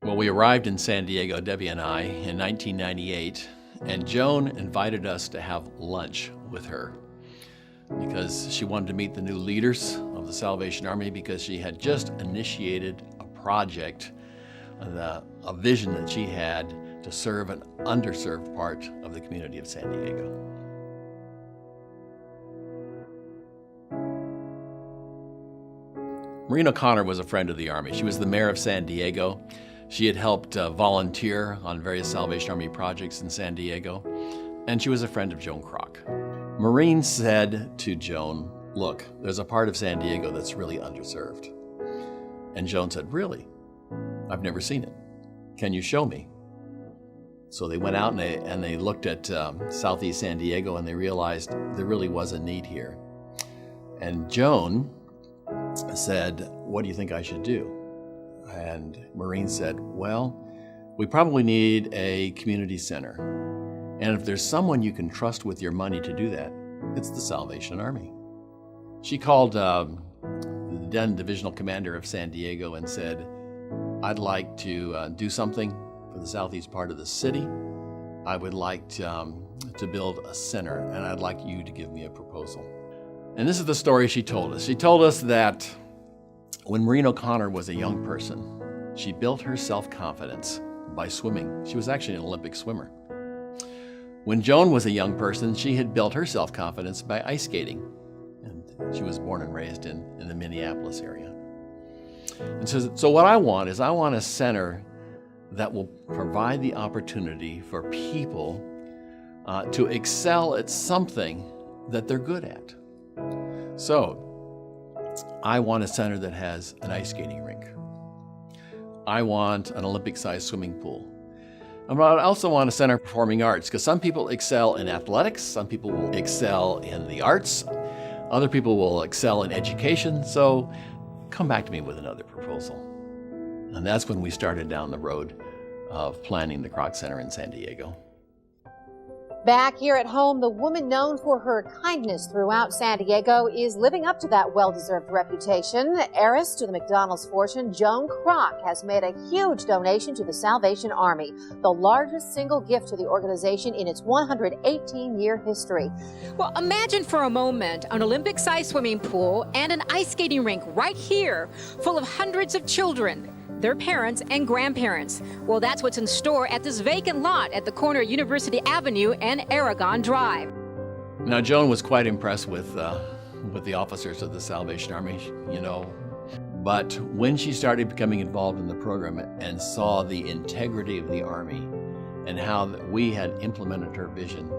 Well, we arrived in San Diego, Debbie and I, in 1998, and Joan invited us to have lunch with her because she wanted to meet the new leaders of the Salvation Army because she had just initiated a project, a vision that she had to serve an underserved part of the community of San Diego. Maureen O'Connor was a friend of the Army. She was the mayor of San Diego. She had helped volunteer on various Salvation Army projects in San Diego, and she was a friend of Joan Kroc. Maureen said to Joan, "Look, there's a part of San Diego that's really underserved." And Joan said, "Really? I've never seen it. Can you show me?" So they went out and they looked at Southeast San Diego, and they realized there really was a need here. And Joan said, "What do you think I should do?" And Maureen said, "Well, we probably need a community center. And if there's someone you can trust with your money to do that, it's the Salvation Army." She called the then divisional commander of San Diego and said, "I'd like to do something for the southeast part of the city. I would like to build a center, and I'd like you to give me a proposal." And this is the story she told us. She told us that when Maureen O'Connor was a young person, she built her self-confidence by swimming. She was actually an Olympic swimmer. When Joan was a young person, she had built her self-confidence by ice skating. And she was born and raised in the Minneapolis area. And so what I want a center that will provide the opportunity for people to excel at something that they're good at. So I want a center that has an ice skating rink. I want an Olympic-sized swimming pool. I also want a center of performing arts, because some people excel in athletics, some people will excel in the arts, other people will excel in education, so come back to me with another proposal. And that's when we started down the road of planning the Kroc Center in San Diego. Back here at home, the woman known for her kindness throughout San Diego is living up to that well-deserved reputation. Heiress to the McDonald's fortune, Joan Kroc has made a huge donation to the Salvation Army, the largest single gift to the organization in its 118-year history. Well, imagine for a moment an Olympic-sized swimming pool and an ice skating rink right here, full of hundreds of children, their parents and grandparents. Well, that's what's in store at this vacant lot at the corner of University Avenue and Aragon Drive. Now, Joan was quite impressed with the officers of the Salvation Army, but when she started becoming involved in the program and saw the integrity of the Army and how we had implemented her vision,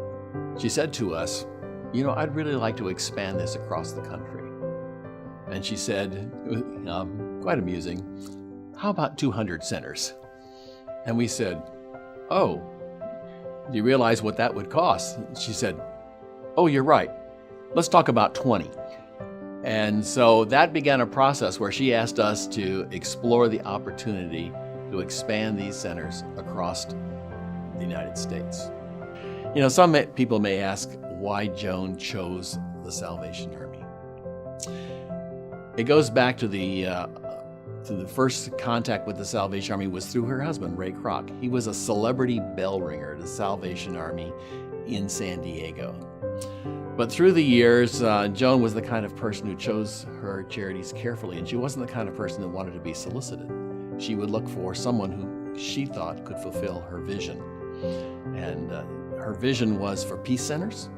she said to us, "I'd really like to expand this across the country." And she said, quite amusing, "How about 200 centers?" And we said, "Oh, do you realize what that would cost?" She said, "Oh, you're right. Let's talk about 20. And so that began a process where she asked us to explore the opportunity to expand these centers across the United States. Some people may ask why Joan chose the Salvation Army. It goes back to the first contact with the Salvation Army was through her husband, Ray Kroc. He was a celebrity bell ringer to the Salvation Army in San Diego. But through the years, Joan was the kind of person who chose her charities carefully, and she wasn't the kind of person that wanted to be solicited. She would look for someone who she thought could fulfill her vision. And her vision was for peace centers,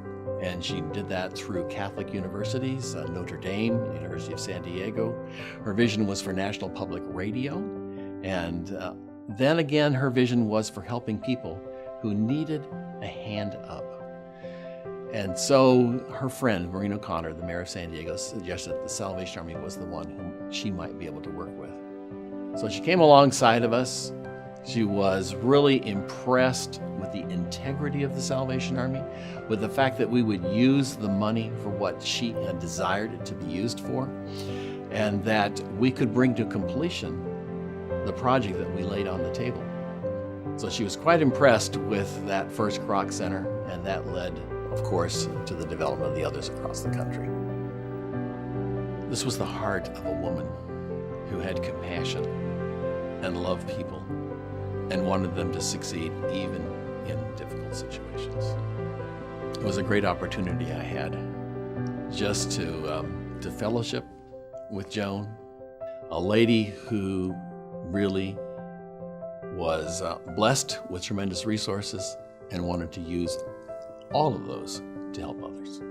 and she did that through Catholic universities, Notre Dame, University of San Diego. Her vision was for National Public Radio. And then again, her vision was for helping people who needed a hand up. And so her friend, Maureen O'Connor, the mayor of San Diego, suggested the Salvation Army was the one whom she might be able to work with. So she came alongside of us. She was really impressed with the integrity of the Salvation Army, with the fact that we would use the money for what she had desired it to be used for, and that we could bring to completion the project that we laid on the table. So she was quite impressed with that first Kroc Center, and that led, of course, to the development of the others across the country. This was the heart of a woman who had compassion and loved people and wanted them to succeed even in difficult situations. It was a great opportunity I had just to fellowship with Joan, a lady who really was blessed with tremendous resources and wanted to use all of those to help others.